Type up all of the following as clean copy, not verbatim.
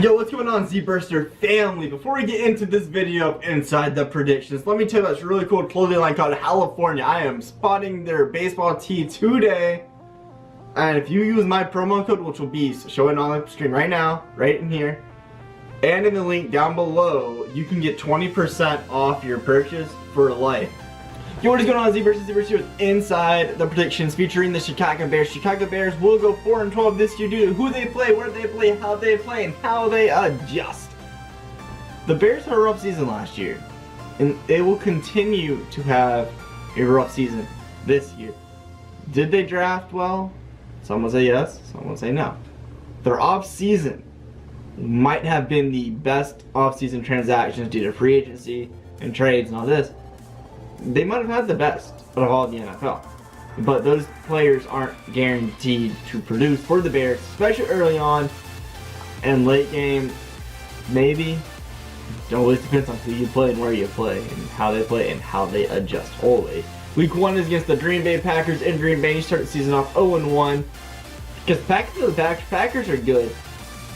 Yo, what's going on, Z-Burster family? Before we get into this video of Inside the Predictions, let me tell you about this really cool clothing line called California. I am spotting their baseball tee today. And if you use my promo code, which will be showing on the screen right now, right in here, and in the link down below, you can get 20% off your purchase for life. Yo, what is going on, Z-Burster? Z-Burster here with Inside the Predictions featuring the Chicago Bears. Chicago Bears will go 4-12 this year due to who they play, where they play, how they play, and how they adjust. The Bears had a rough season last year, and they will continue to have a rough season this year. Did they draft well? Some will say yes, some will say no. Their off-season might have been the best off-season transactions due to free agency and trades and all this. They might have had the best of all the NFL, but those players aren't guaranteed to produce for the Bears, especially early on and late game. Maybe. It always depends on who you play and where you play and how they adjust wholly. Week 1 is against the Green Bay Packers in Green Bay. You start the season off 0-1 because Packers are good.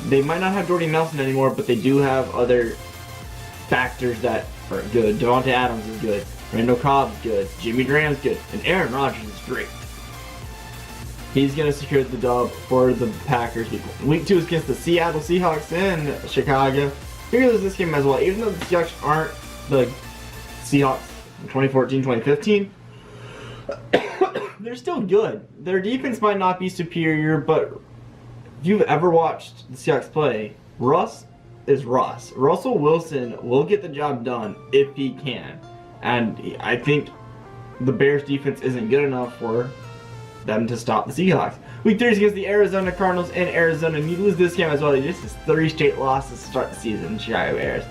They might not have Jordy Nelson anymore, but they do have other factors that are good. Devontae Adams is good. Randall Cobb's good. Jimmy Graham's good. And Aaron Rodgers is great. He's going to secure the dub for the Packers week 1. Week 2 is against the Seattle Seahawks in Chicago. You're going to lose this game as well. Even though the Seahawks aren't the Seahawks in 2014-2015, they're still good. Their defense might not be superior, but if you've ever watched the Seahawks play, Russ is Russ. Russell Wilson will get the job done if he can. And I think the Bears defense isn't good enough for them to stop the Seahawks. Week 3 is against the Arizona Cardinals in Arizona, and you lose this game as well. This is 3 straight losses to start the season, Chicago Bears.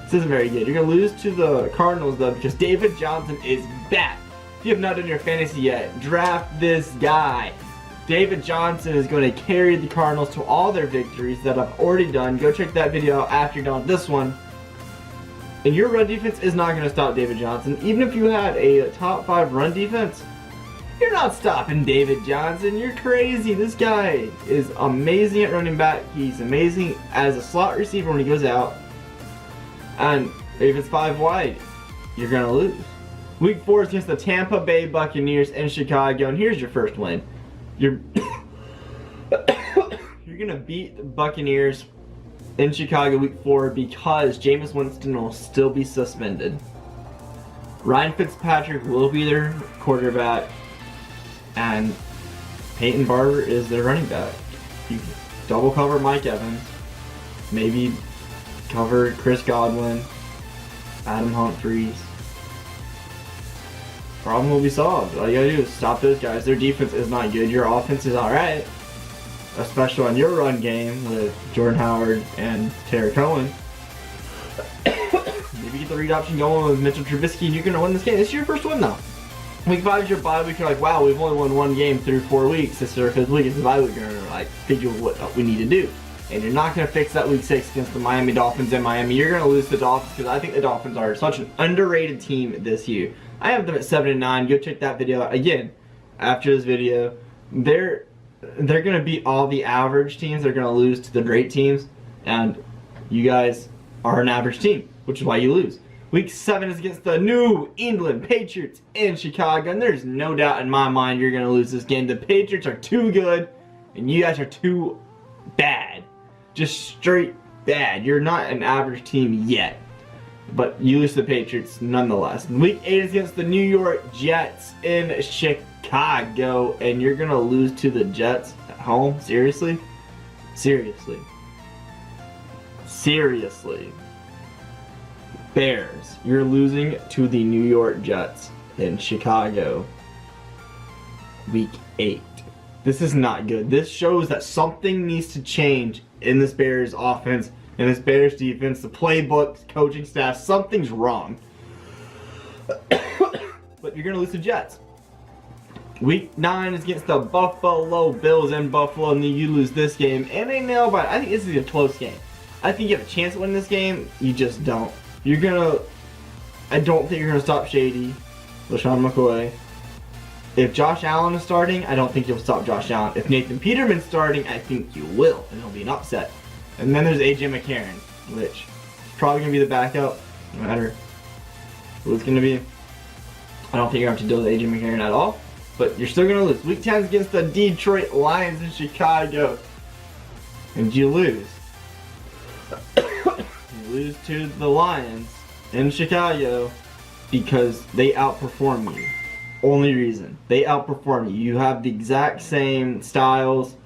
This isn't very good. You're going to lose to the Cardinals, though, because David Johnson is back. If you have not done your fantasy yet, draft this guy. David Johnson is going to carry the Cardinals to all their victories that I've already done. Go check that video out after you're done with this one. And your run defense is not going to stop David Johnson. Even if you had a top 5 run defense, you're not stopping David Johnson. You're crazy. This guy is amazing at running back. He's amazing as a slot receiver when he goes out. And if it's 5 wide, you're going to lose. Week 4 is against the Tampa Bay Buccaneers in Chicago. And here's your first win. You're going to beat the Buccaneers in Chicago week 4 because Jameis Winston will still be suspended. Ryan Fitzpatrick will be their quarterback, and Peyton Barber is their running back. You double cover Mike Evans, maybe cover Chris Godwin, Adam Humphries. Problem will be solved. All you gotta do is stop those guys. Their defense is not good. Your offense is alright, especially on your run game with Jordan Howard and Terry Cohen. Maybe get the read option going with Mitchell Trubisky and you're going to win this game. This is your first win, though. Week 5 is your bye week. You're like, wow, we've only won 1 game through 4 weeks. This is our 5th week. It's the bye week. You're going to like figure what we need to do. And you're not going to fix that week 6 against the Miami Dolphins in Miami. You're going to lose the Dolphins because I think the Dolphins are such an underrated team this year. I have them at 7-9. Go check that video out. Again, after this video, they're going to beat all the average teams. They're going to lose to the great teams. And you guys are an average team, which is why you lose. Week 7 is against the New England Patriots in Chicago. And there's no doubt in my mind you're going to lose this game. The Patriots are too good, and you guys are too bad. Just straight bad. You're not an average team yet. But you lose to the Patriots nonetheless. Week 8 is against the New York Jets in Chicago. And you're going to lose to the Jets at home? Seriously? Seriously. Seriously. Bears, you're losing to the New York Jets in Chicago. Week 8. This is not good. This shows that something needs to change in this Bears offense, in this Bears defense, the playbook, coaching staff. Something's wrong. But you're going to lose to Jets. Week 9 is against the Buffalo Bills in Buffalo, and then you lose this game. And a nail bite. I think this is a close game. I think you have a chance to win this game. You just don't. You're going to... I don't think you're going to stop Shady, LaShawn McCoy. If Josh Allen is starting, I don't think you'll stop Josh Allen. If Nathan Peterman's starting, I think you will, and it'll be an upset. And then there's AJ McCarron, which is probably going to be the backup, no matter who it's going to be. I don't think you're going to have to deal with AJ McCarron at all, but you're still going to lose. Week 10 is against the Detroit Lions in Chicago, and you lose. You lose to the Lions in Chicago because they outperform you. Only reason. They outperform you. You have the exact same styles.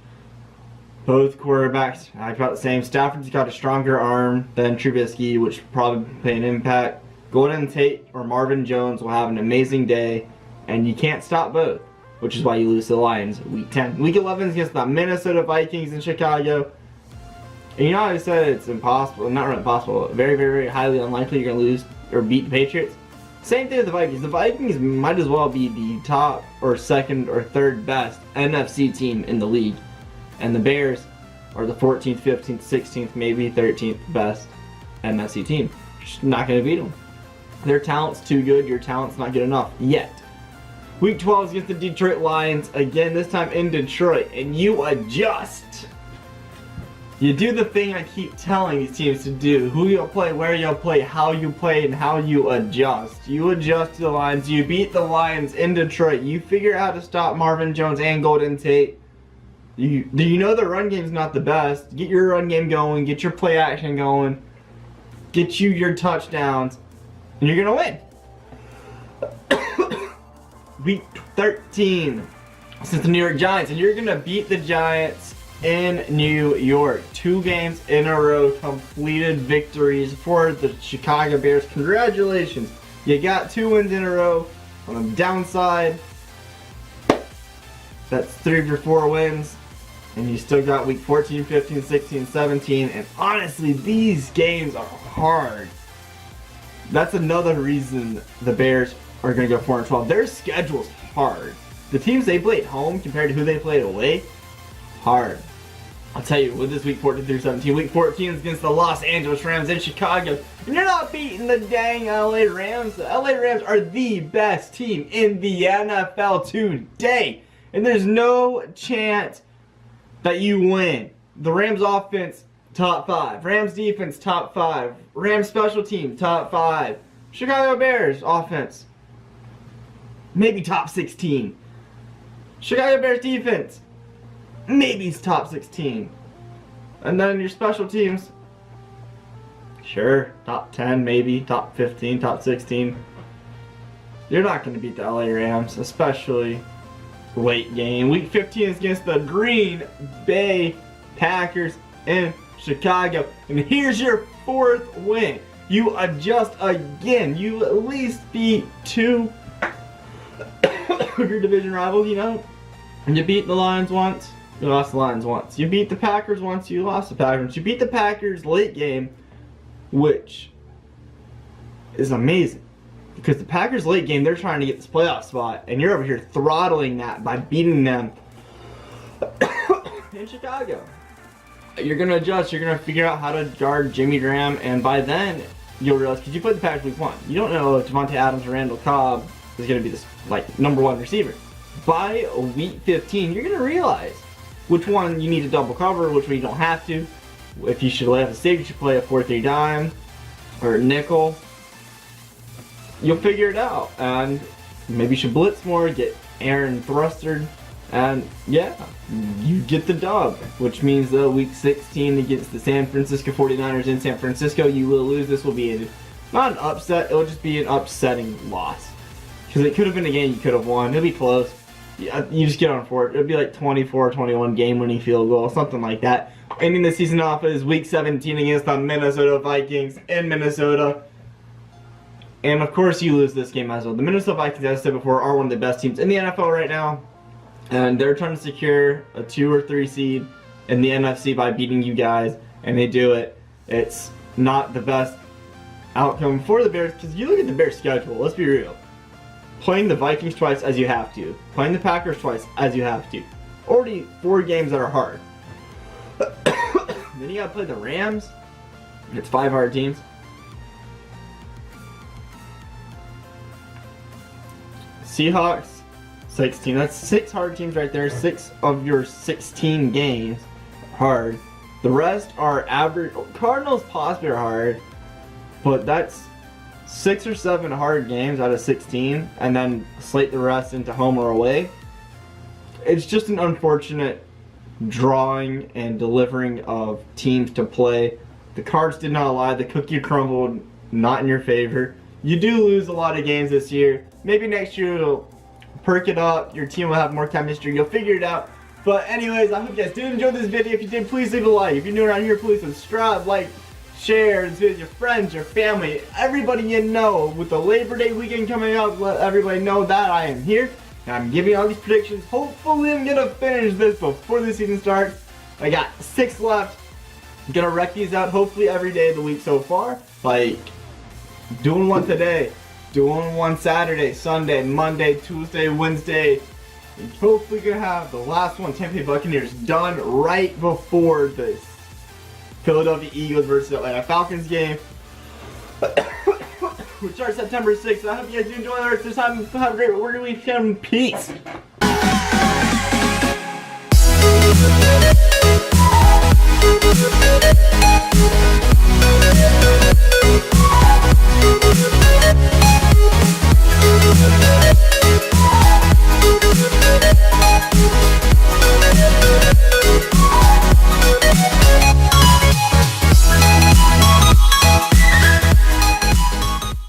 Both quarterbacks have about the same. Stafford's got a stronger arm than Trubisky, which will probably play an impact. Golden Tate or Marvin Jones will have an amazing day, and you can't stop both, which is why you lose to the Lions week 10. Week 11 is against the Minnesota Vikings in Chicago. And you know how I said it's impossible, not really impossible, very, very, very highly unlikely you're going to lose or beat the Patriots? Same thing with the Vikings. The Vikings might as well be the top or second or third best NFC team in the league. And the Bears are the 14th, 15th, 16th, maybe 13th best NFC team. Just not going to beat them. Their talent's too good. Your talent's not good enough yet. Week 12 is against the Detroit Lions. Again, this time in Detroit. And you adjust. You do the thing I keep telling these teams to do. Who you'll play, where you'll play, how you play, and how you adjust. You adjust to the Lions. You beat the Lions in Detroit. You figure out how to stop Marvin Jones and Golden Tate. You know the run game's not the best. Get your run game going. Get your play action going. Get you your touchdowns. And you're going to win. Week 13. This is the New York Giants. And you're going to beat the Giants in New York. 2 games in a row. Completed victories for the Chicago Bears. Congratulations. You got 2 wins in a row. On the downside, that's 3 of your 4 wins. And you still got week 14, 15, 16, 17. And honestly, these games are hard. That's another reason the Bears are going to go 4-12. Their schedule's hard. The teams they play at home compared to who they played away, hard. I'll tell you, with this week 14 through 17, week 14 is against the Los Angeles Rams in Chicago. And you're not beating the dang LA Rams. The LA Rams are the best team in the NFL today. And there's no chance that you win. The Rams offense, top 5. Rams defense, top 5. Rams special team, top 5. Chicago Bears offense, maybe top 16. Chicago Bears defense, maybe it's top 16. And then your special teams, sure, top 10 maybe, top 15, top 16. You're not going to beat the LA Rams, especially late game. Week 15 is against the Green Bay Packers in Chicago. And here's your 4th win. You adjust again. You at least beat 2 of your division rivals, you know. And you beat the Lions once, you lost the Lions once. You beat the Packers once, you lost the Packers. You beat the Packers late game, which is amazing. Because the Packers late game, they're trying to get this playoff spot, and you're over here throttling that by beating them in Chicago. You're going to adjust. You're going to figure out how to guard Jimmy Graham, and by then, you'll realize, because you played the Packers week 1, you don't know if Devontae Adams or Randall Cobb is going to be this number 1 receiver. By week 15, you're going to realize which one you need to double cover, which one you don't have to. If you should have a safety, you should play a 4-3 dime or a nickel. You'll figure it out, and maybe you should blitz more, get Aaron thrusted, and yeah, you get the dub, which means week 16 against the San Francisco 49ers in San Francisco, you will lose. This will be not an upset, it'll just be an upsetting loss, because it could have been a game you could have won. It'll be close. You just get on for it. It'll be like 24-21 game-winning field goal, something like that. Ending the season off is week 17 against the Minnesota Vikings in Minnesota. And of course you lose this game as well. The Minnesota Vikings, as I said before, are one of the best teams in the NFL right now. And they're trying to secure a 2 or 3 seed in the NFC by beating you guys. And they do it. It's not the best outcome for the Bears, because you look at the Bears schedule, let's be real. Playing the Vikings twice as you have to. Playing the Packers twice as you have to. Already 4 games that are hard. Then you gotta play the Rams. It's 5 hard teams. Seahawks, 16. That's 6 hard teams right there. 6 of your 16 games hard. The rest are average. Cardinals possibly are hard, but that's 6 or 7 hard games out of 16, and then slate the rest into home or away. It's just an unfortunate drawing and delivering of teams to play. The cards did not lie. The cookie crumbled, not in your favor. You do lose a lot of games this year. Maybe next year it'll perk it up. Your team will have more chemistry. You'll figure it out. But anyways, I hope you guys did enjoy this video. If you did, please leave a like. If you're new around here, please subscribe, like, share this video with your friends, your family, everybody you know. With the Labor Day weekend coming up, let everybody know that I am here. And I'm giving all these predictions. Hopefully I'm going to finish this before the season starts. I got 6 left. I'm going to wreck these out hopefully every day of the week so far. Like, doing one today, doing one Saturday, Sunday, Monday, Tuesday, Wednesday. And hopefully gonna have the last one, Tampa Bay Buccaneers, done right before this Philadelphia Eagles versus Atlanta Falcons game, which starts September 6th. I hope you guys do enjoy the rest of the time. Have a great weekend. Peace.